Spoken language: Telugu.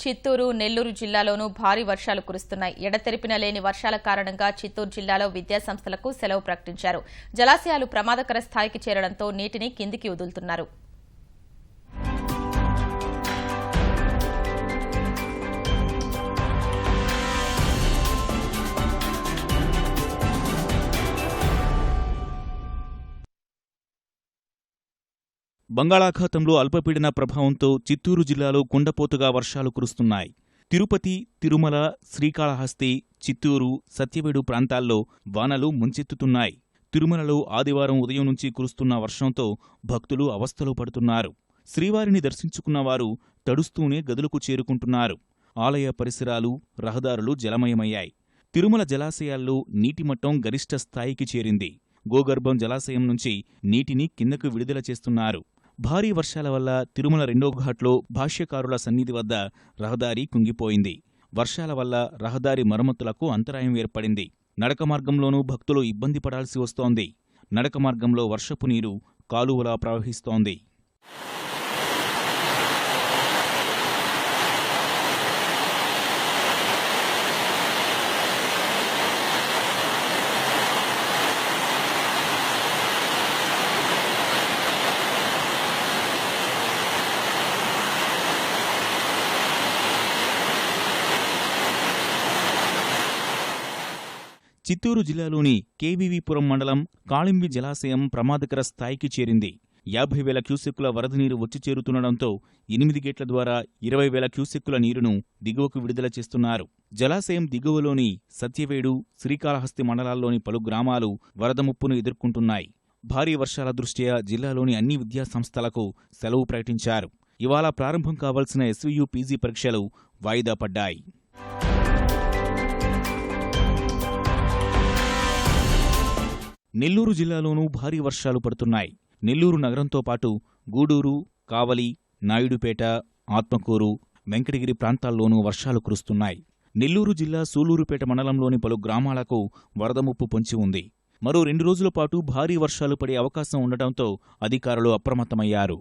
చిత్తూరు, నెల్లూరు జిల్లాలోనూ భారీ వర్షాలు కురుస్తున్నాయి. ఎడతెరిపిన లేని వర్షాల కారణంగా చిత్తూరు జిల్లాలో విద్యాసంస్థలకు సెలవు ప్రకటించారు. జలాశయాలు ప్రమాదకర స్థాయికి చేరడంతో నీటిని కిందికి వదులుతున్నారు. బంగాళాఖాతంలో అల్పపీడన ప్రభావంతో చిత్తూరు జిల్లాలో కుండపోతగా వర్షాలు కురుస్తున్నాయి. తిరుపతి, తిరుమల, శ్రీకాళహస్తి, చిత్తూరు, సత్యవేడు ప్రాంతాల్లో వానలు ముంచెత్తుతున్నాయి. తిరుమలలో ఆదివారం ఉదయం నుంచి కురుస్తున్న వర్షంతో భక్తులు అవస్థలు పడుతున్నారు. శ్రీవారిని దర్శించుకున్నవారు తడుస్తూనే గదులకు చేరుకుంటున్నారు. ఆలయ పరిసరాలు, రహదారులు జలమయమయ్యాయి. తిరుమల జలాశయాల్లో నీటిమట్టం గరిష్ట స్థాయికి చేరింది. గోగర్భం జలాశయం నుంచి నీటిని కిందకు విడుదల చేస్తున్నారు. భారీ వర్షాల వల్ల తిరుమల రెండో ఘాట్లో భాష్యకారుల సన్నిధి వద్ద రహదారి కుంగిపోయింది. వర్షాల వల్ల రహదారి మరమ్మతులకు అంతరాయం ఏర్పడింది. నడక మార్గంలోనూ భక్తులు ఇబ్బంది పడాల్సి వస్తోంది. నడక మార్గంలో వర్షపు నీరు కాలువలా ప్రవహిస్తోంది. చిత్తూరు జిల్లాలోని కేవీవీపురం మండలం కాళింబి జలాశయం ప్రమాదకర స్థాయికి చేరింది. 50,000 క్యూసెక్కుల వరద నీరు వచ్చి చేరుతుండటంతో 8 గేట్ల ద్వారా 20,000 క్యూసెక్కుల నీరును దిగువకు విడుదల చేస్తున్నారు. జలాశయం దిగువలోని సత్యవేడు, శ్రీకాళహస్తి మండలాల్లోని పలు గ్రామాలు వరద ముప్పును ఎదుర్కొంటున్నాయి. భారీ వర్షాల దృష్ట్యా జిల్లాలోని అన్ని విద్యాసంస్థలకు సెలవు ప్రకటించారు. ఇవాళ ప్రారంభం కావాల్సిన ఎస్వీయు పీజీ పరీక్షలు వాయిదా పడ్డాయి. నెల్లూరు జిల్లాలోనూ భారీ వర్షాలు పడుతున్నాయి. నెల్లూరు నగరంతో పాటు గూడూరు, కావలి, నాయుడుపేట, ఆత్మకూరు, వెంకటగిరి ప్రాంతాల్లోనూ వర్షాలు కురుస్తున్నాయి. నెల్లూరు జిల్లా సూలూరుపేట మండలంలోని పలు గ్రామాలకు వరద ముప్పు పొంచి ఉంది. మరో 2 రోజుల పాటు భారీ వర్షాలు పడే అవకాశం ఉండటంతో అధికారులు అప్రమత్తమయ్యారు.